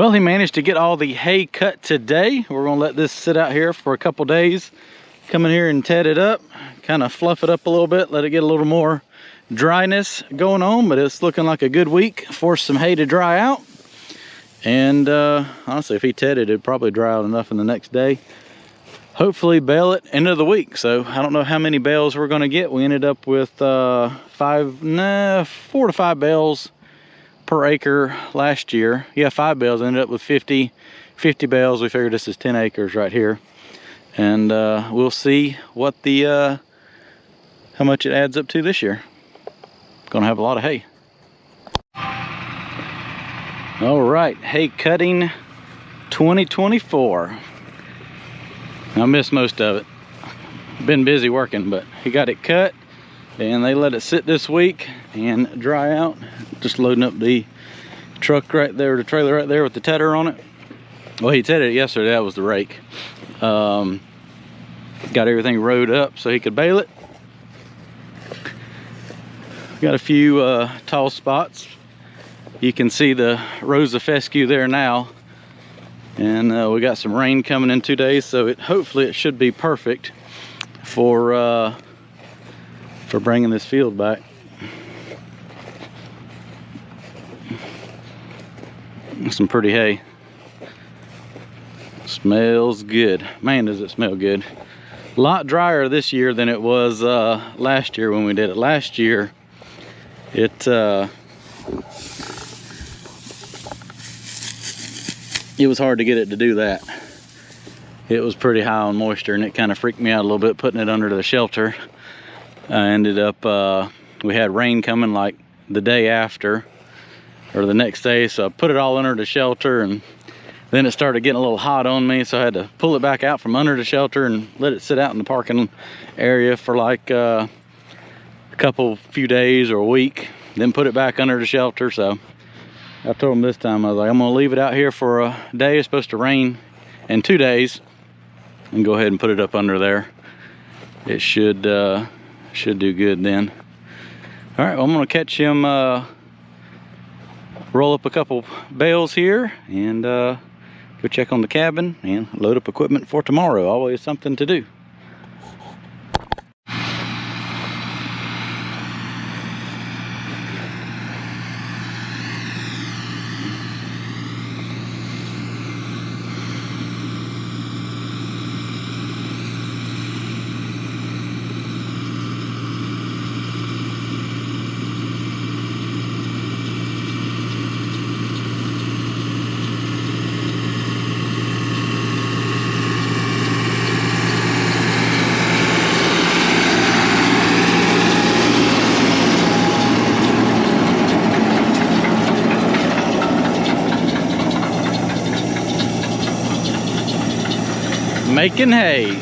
Well, he managed to get all the hay cut today. We're gonna let this sit out here for a couple days. Come in here and ted it up, kind of fluff it up a little bit, let it get a little more dryness going on, but it's looking like a good week. Force some hay to dry out. And honestly, if he tedded, it'd probably dry out enough in the next day. Hopefully bale it end of the week. So I don't know how many bales we're gonna get. We ended up with 4 to 5 bales per acre last year. Yeah, 5 bales, ended up with 50 bales. We figured this is 10 acres right here. And we'll see what the how much it adds up to this year. Gonna have a lot of hay. All right, hay cutting 2024. I missed most of it. Been busy working, but he got it cut and they let it sit this week and dry out. Just loading up the truck right there, the trailer right there with the tedder on it. Well, he tedded it yesterday, that was the rake. Got everything rode up so he could bale it. Got a few tall spots. You can see the rows of fescue there now. And we got some rain coming in 2 days, so hopefully it should be perfect for bringing this field back. Some pretty hay. Smells good. Man, does it smell good. A lot drier this year than it was last year when we did it. Last year, it was hard to get it to do that. It was pretty high on moisture and it kind of freaked me out a little bit putting it under the shelter. I ended up, we had rain coming like the day after or the next day, so I put it all under the shelter, and then it started getting a little hot on me, so I had to pull it back out from under the shelter and let it sit out in the parking area for like a few days or a week, then put it back under the shelter. So I told him this time, I was like, I'm gonna leave it out here for a day. It's supposed to rain in 2 days, and go ahead and put it up under there. It should do good then. All right, well, I'm gonna catch him, roll up a couple bales here, and go check on the cabin and load up equipment for tomorrow. Always something to do. Making hay.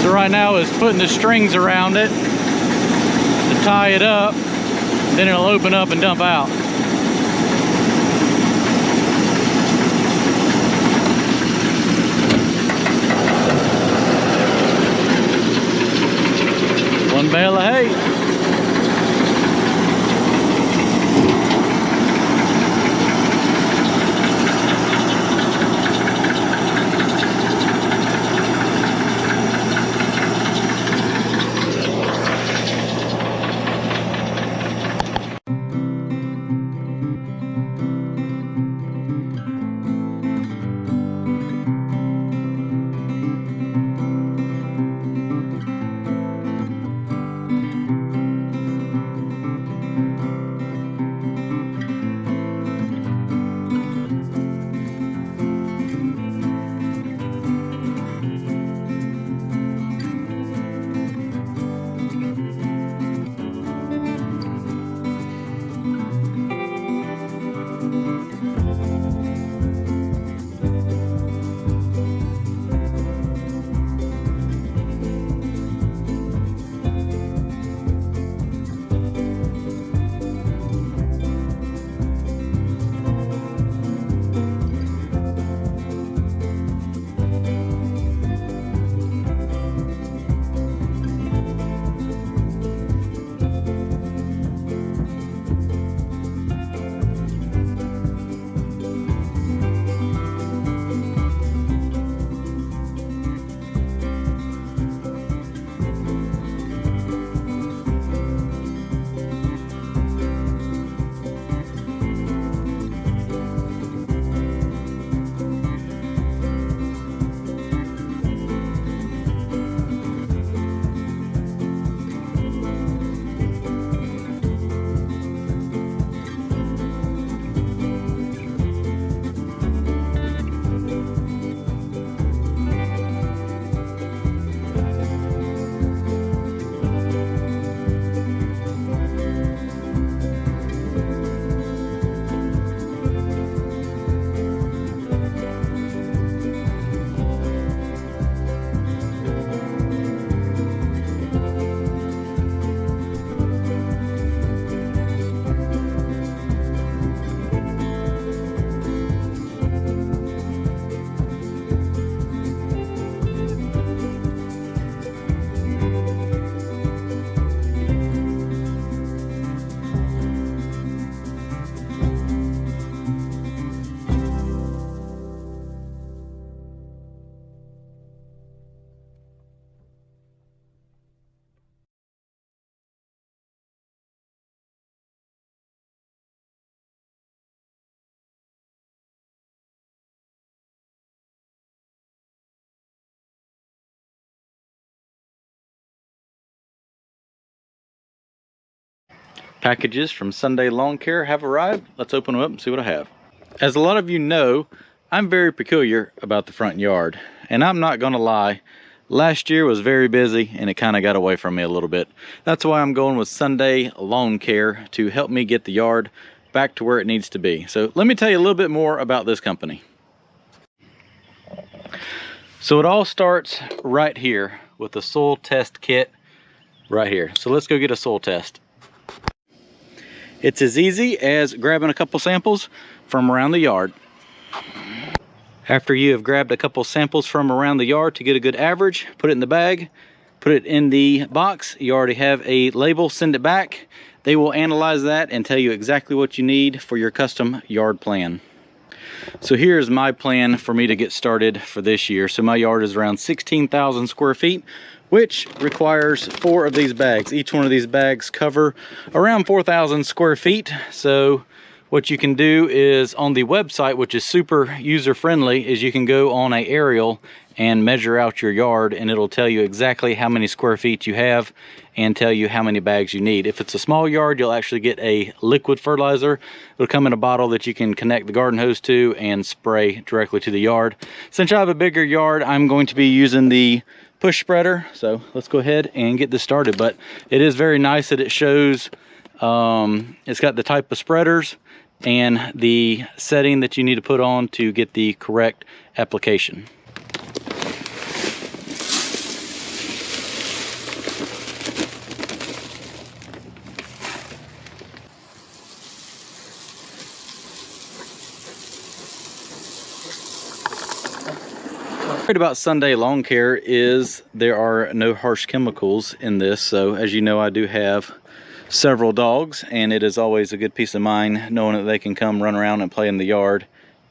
So right now is putting the strings around it to tie it up. Then it'll open up and dump out. One bale of hay. Packages from Sunday Lawn Care have arrived. Let's open them up and see what I have. As a lot of you know, I'm very peculiar about the front yard, and I'm not gonna lie, last year was very busy and it kind of got away from me a little bit. That's why I'm going with Sunday Lawn Care to help me get the yard back to where it needs to be. So let me tell you a little bit more about this company. So it all starts right here with the soil test kit right here. So let's go get a soil test. It's as easy as grabbing a couple samples from around the yard. After you have grabbed a couple samples from around the yard to get a good average, put it in the bag, put it in the box. You already have a label, send it back. They will analyze that and tell you exactly what you need for your custom yard plan. So here's my plan for me to get started for this year. So my yard is around 16,000 square feet, which requires 4 of these bags. Each one of these bags cover around 4,000 square feet. So what you can do is on the website, which is super user friendly, is you can go on an aerial and measure out your yard, and it'll tell you exactly how many square feet you have and tell you how many bags you need. If it's a small yard, you'll actually get a liquid fertilizer. It'll come in a bottle that you can connect the garden hose to and spray directly to the yard. Since I have a bigger yard, I'm going to be using the push spreader. So let's go ahead and get this started. But it is very nice that it shows, it's got the type of spreaders and the setting that you need to put on to get the correct application. Great about Sunday Lawn Care is there are no harsh chemicals in this. So as you know, I do have several dogs, and it is always a good peace of mind knowing that they can come run around and play in the yard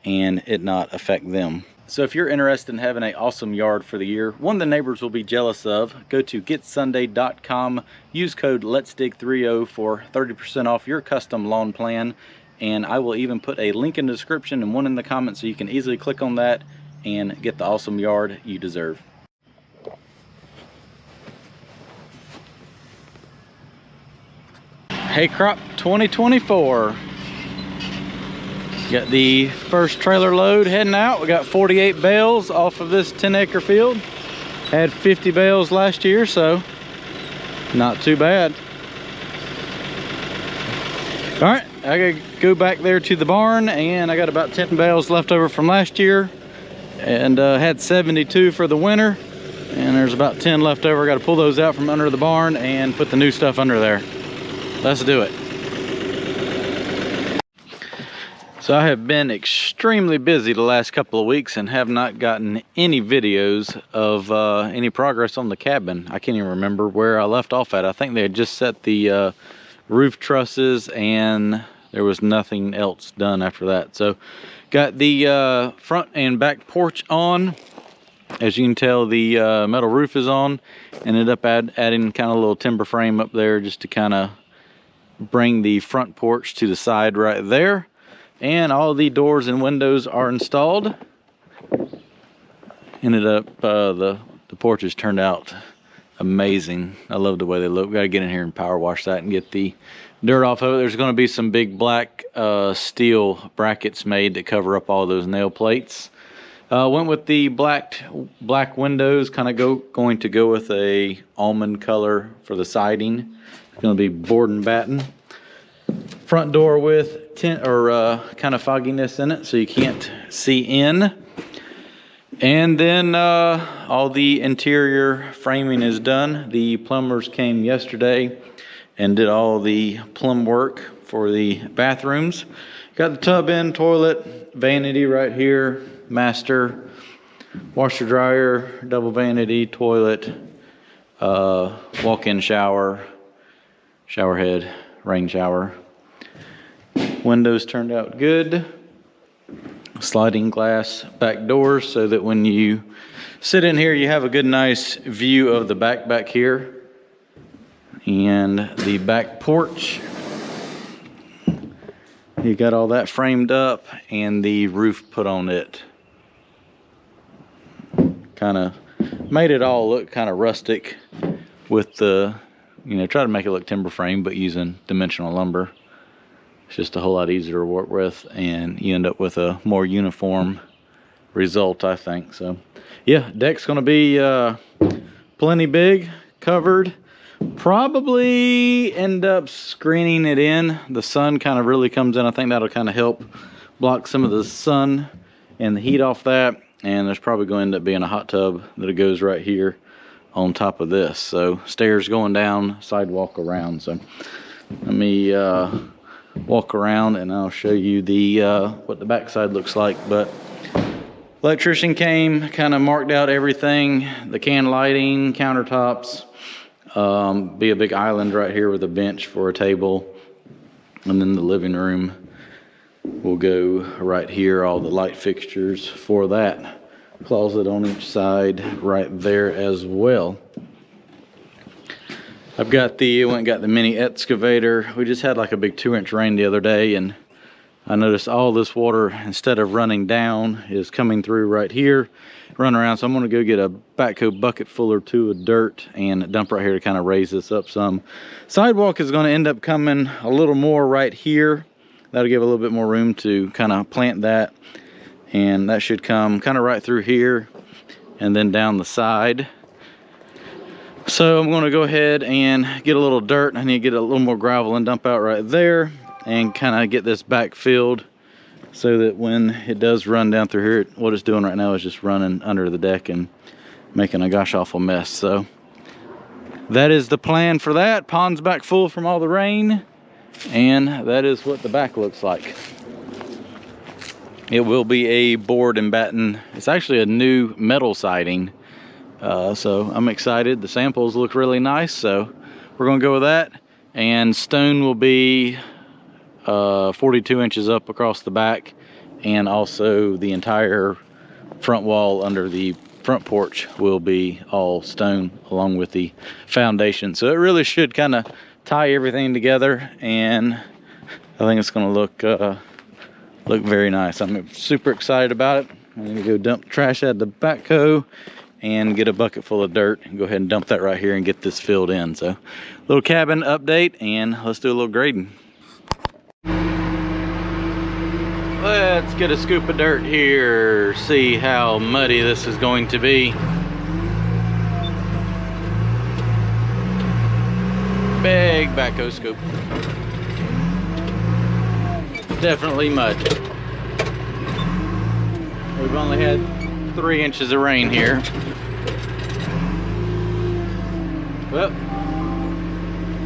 and it not affect them. So if you're interested in having an awesome yard for the year, one the neighbors will be jealous of, go to getsunday.com, use code LetsDig30 for 30% off your custom lawn plan, and I will even put a link in the description and one in the comments so you can easily click on that and get the awesome yard you deserve. Hay crop 2024. Got the first trailer load heading out. We got 48 bales off of this 10-acre field. Had 50 bales last year, so not too bad. All right, I gotta go back there to the barn, and I got about 10 bales left over from last year, and had 72 for the winter, and there's about 10 left over. I got to pull those out from under the barn and put the new stuff under there. Let's do it. So I have been extremely busy the last couple of weeks and have not gotten any videos of any progress on the cabin. I can't even remember where I left off at. I think they had just set the roof trusses and there was nothing else done after that. So got the front and back porch on. As you can tell, the metal roof is on. Ended up adding kind of a little timber frame up there just to kind of bring the front porch to the side right there. And all the doors and windows are installed. Ended up, the porches turned out amazing. I love the way they look. We gotta get in here and power wash that and get the dirt off of it. There's gonna be some big black steel brackets made to cover up all those nail plates. Went with the black windows, kind of going to go with a almond color for the siding. It's gonna be board and batten. Front door with tint or kind of fogginess in it so you can't see in. And then all the interior framing is done. The plumbers came yesterday and did all the plumb work for the bathrooms. Got the tub in, toilet, vanity right here, master, washer dryer, double vanity, toilet, walk-in shower, shower head, rain shower. Windows turned out good. Sliding glass back doors so that when you sit in here you have a good nice view of the back here. And the back porch, you got all that framed up and the roof put on it. Kind of made it all look kind of rustic with the you know, try to make it look timber frame, but using dimensional lumber. It's just a whole lot easier to work with, and you end up with a more uniform result, I think. So yeah, deck's gonna be plenty big, covered. Probably end up screening it in. The sun kind of really comes in. I think that'll kind of help block some of the sun and the heat off that. And there's probably going to end up being a hot tub that goes right here on top of this. So stairs going down, sidewalk around. So let me walk around and I'll show you the what the backside looks like. But electrician came, kind of marked out everything, the can lighting, countertops, be a big island right here with a bench for a table, and then the living room will go right here, all the light fixtures for that. Closet on each side right there as well. I've got went and got the mini excavator. We just had like a big 2-inch rain the other day, and I noticed all this water, instead of running down, is coming through right here, run around. So I'm gonna go get a backhoe bucket full or two of dirt and dump right here to kind of raise this up some. Sidewalk is gonna end up coming a little more right here. That'll give a little bit more room to kind of plant that. And that should come kind of right through here and then down the side. So I'm gonna go ahead and get a little dirt. I need to get a little more gravel and dump out right there and kind of get this back filled so that when it does run down through here, what it's doing right now is just running under the deck and making a gosh awful mess. So that is the plan for that. Pond's back full from all the rain, and that is what the back looks like. It will be a board and batten. It's actually a new metal siding, so I'm excited. The samples look really nice, so we're gonna go with that. And stone will be 42 inches up across the back, and also the entire front wall under the front porch will be all stone along with the foundation. So it really should kind of tie everything together, and I think it's going to look very nice. I'm super excited about it. I'm going to go dump trash out the backhoe and get a bucket full of dirt and go ahead and dump that right here and get this filled in. So little cabin update, and let's do a little grading. Let's get a scoop of dirt here, see how muddy this is going to be. Big backhoe scoop. Definitely mud. We've only had 3 inches of rain here. Well,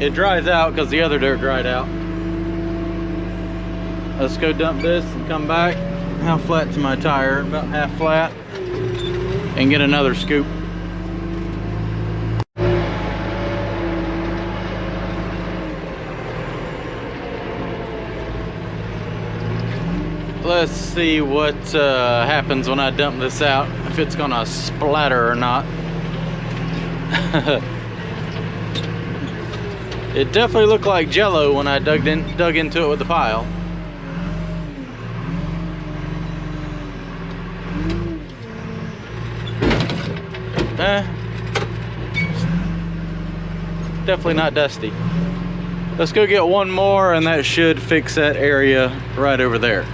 it dries out because the other dirt dried out. Let's go dump this and come back. How flat's my tire? About half flat. And get another scoop. Let's see what happens when I dump this out, if it's gonna splatter or not. It definitely looked like Jello when I dug into it with the pile. Definitely not dusty. Let's go get one more, and that should fix that area right over there.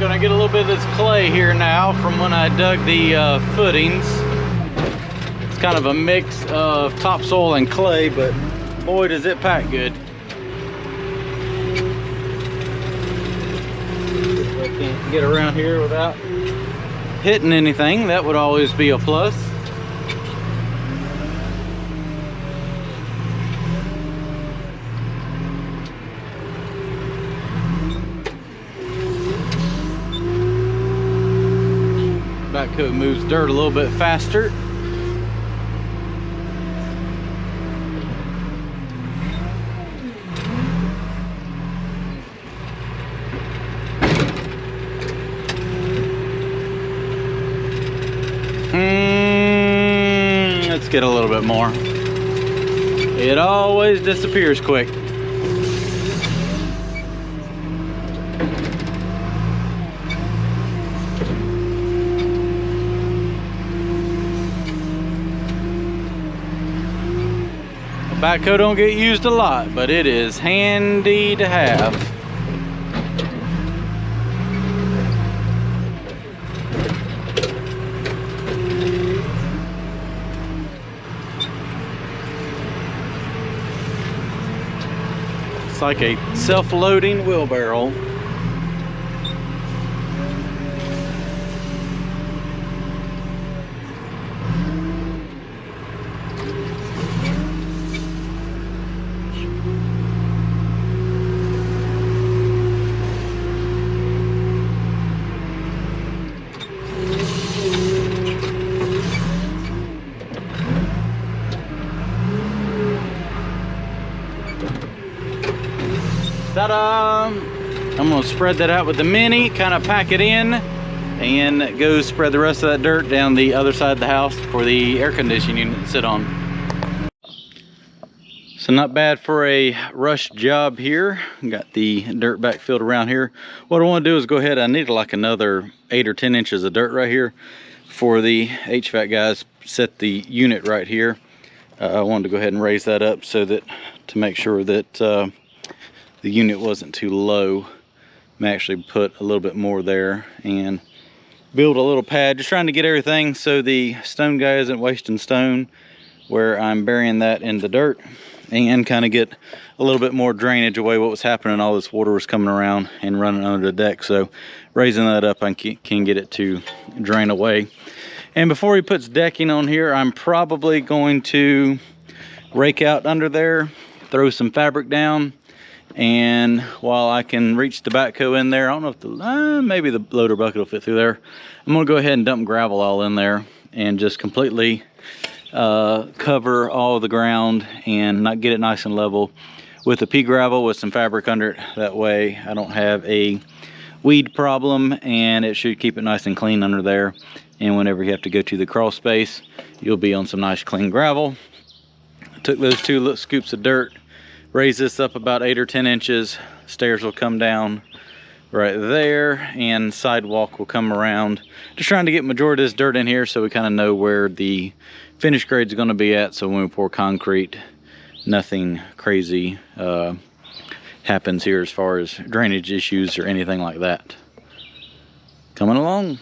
Gonna get a little bit of this clay here now from when I dug the footings. It's kind of a mix of topsoil and clay, but boy does it pack good. If I can't get around here without hitting anything, that would always be a plus. Backhoe moves dirt a little bit faster. Let's get a little bit more. It always disappears quick. Backhoe don't get used a lot, but it is handy to have. It's like a self-loading wheelbarrow. Ta-da! I'm gonna spread that out with the mini, kind of pack it in, and go spread the rest of that dirt down the other side of the house for the air conditioning unit to sit on. So not bad for a rush job here. Got the dirt backfilled around here. What I want to do is go ahead, I need like another 8 or 10 inches of dirt right here for the HVAC guys. Set the unit right here. I wanted to go ahead and raise that up so that, to make sure that the unit wasn't too low. I'm actually put a little bit more there and build a little pad, just trying to get everything so the stone guy isn't wasting stone where I'm burying that in the dirt. and kind of get a little bit more drainage away what was happening. All this water was coming around and running under the deck, so raising that up I can get it to drain away. And before he puts decking on here, I'm probably going to rake out under there, throw some fabric down, and while I can reach the backhoe in there, I don't know if maybe the loader bucket will fit through there. I'm gonna go ahead and dump gravel all in there and just completely cover all the ground and not get it nice and level with the pea gravel with some fabric under it. That way I don't have a weed problem, and it should keep it nice and clean under there. And whenever you have to go to the crawl space, you'll be on some nice clean gravel. I took those 2 little scoops of dirt, raise this up about 8 or 10 inches. Stairs will come down right there, and sidewalk will come around. Just trying to get majority of this dirt in here so we kind of know where the finish grade is going to be at, so when we pour concrete, nothing crazy happens here as far as drainage issues or anything like that. Coming along.